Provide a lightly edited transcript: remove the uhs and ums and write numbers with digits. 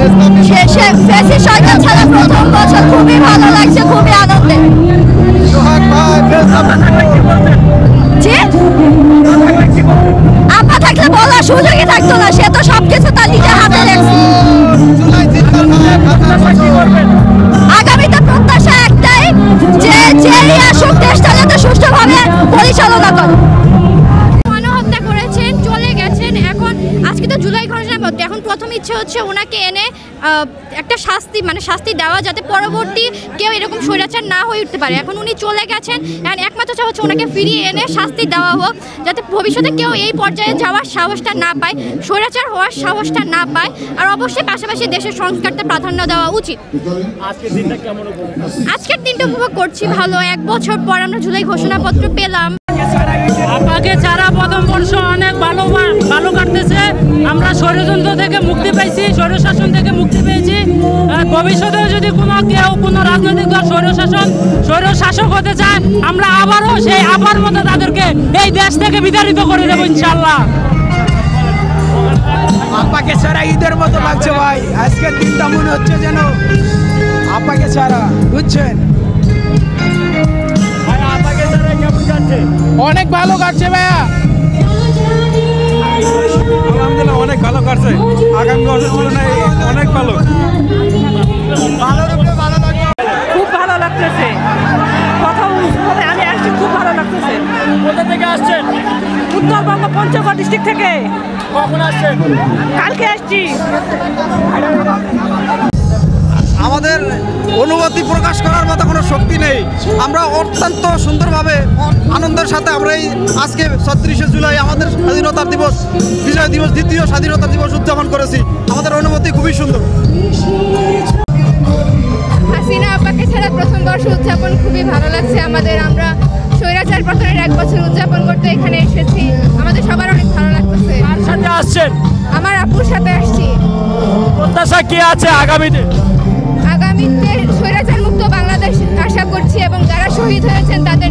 ফেসি সরকার ছাড়া প্রথম বছর খুবই ভালো লাগছে, খুবই আনন্দে। আপা থাকলে বলার সুযোগই থাকতো না, সে তো সবকিছু তার নিজের হাতে রেখেছে। আগামীতে প্রত্যাশা একটাই যে যেই আসুক দেশটা যাতে সুষ্ঠুভাবে পরিচালনা করে। গণহত্যা করেছেন, চলে গেছেন, এখন আজকে তো জুলাই ঘোষণা করতে, এখন প্রথম ইচ্ছে হচ্ছে ওনাকে এনে একটা শাস্তি মানে শাস্তি দেওয়া, যাতে পরবর্তী কেউ এরকম স্বৈরাচার না হয়ে উঠতে পারে। এখন উনি চলে গেছেন, এখন একমাত্র চাওয়া হচ্ছে ওনাকে ফিরিয়ে এনে শাস্তি দেওয়া হোক, যাতে ভবিষ্যতে কেউ এই পর্যায়ে যাওয়ার সাহসটা না পায়, স্বৈরাচার হওয়ার সাহসটা না পায়। আর অবশ্যই পাশাপাশি দেশের সংস্কারটা প্রাধান্য দেওয়া উচিত। আজকের দিনটা উপভোগ করছি ভালো, 1 বছর পর আমরা জুলাই ঘোষণাপত্র পেলাম। আপাকে ছাড়া প্রথম বর্ষ অনেক ভালো কাটতেছে। আমরা ষড়যন্ত্র থেকে মুক্তি পাইছি, স্বৈরশাসন থেকে মুক্তি পেয়েছি। ভবিষ্যতে যদি কোনো রাজনৈতিক দল স্বৈরশাসক হতে চায়, আমরা আবারও সেই আবার মতো তাদেরকে এই দেশ থেকে বিতাড়িত করে দেবো ইনশাল্লাহ। আপাকে ছাড়া ঈদের মতো লাগছে ভাই, আজকের দিনটা মনে হচ্ছে যেন আপাকে ছাড়া, বুঝছেন? অনেক ভালো কাটছে ভাইয়া, আলহামদুলিল্লাহ অনেক ভালো কাটছে। আগামী বছর তুলনায় অনেক ভালো। খুব ভালো লাগতেছে, কথা বলে আমি আসছি, খুব ভালো লাগতেছে। কোথা থেকে আসছেন? উত্তরবঙ্গ পঞ্চগড় ডিস্ট্রিক্ট থেকে। কখন আসছেন? কালকে আসছি। আমাদের অনুভূতি প্রকাশ করার মতো কোনো শক্তি নেই। আমরা অত্যন্ত সুন্দরভাবে আনন্দের সাথে আমরা এই আজকে ৩৬শে জুলাই আমাদের স্বাধীনতার দিবস, বিজয় দিবস, দ্বিতীয় স্বাধীনতা দিবস উদযাপন করেছি। আমাদের অনুভূতি খুবই সুন্দর। হাসিনা আপাকে ছাড়া প্রথম বর্ষ উদযাপন খুবই ভালো লাগছে আমাদের। আমরা স্বৈরাচার পতনের 1 বছর উদযাপন করতে এখানে এসেছি, আমাদের সবার অনেক ভালো লাগতেছে। কার সাথে আসছেন? আমার আপুর সাথে আসছি। প্রত্যাশা কি আছে আগামীতে? আগামীতে স্বৈরাচার মুক্ত বাংলাদেশ আশা করছি এবং যারা শহীদ হয়েছেন তাদের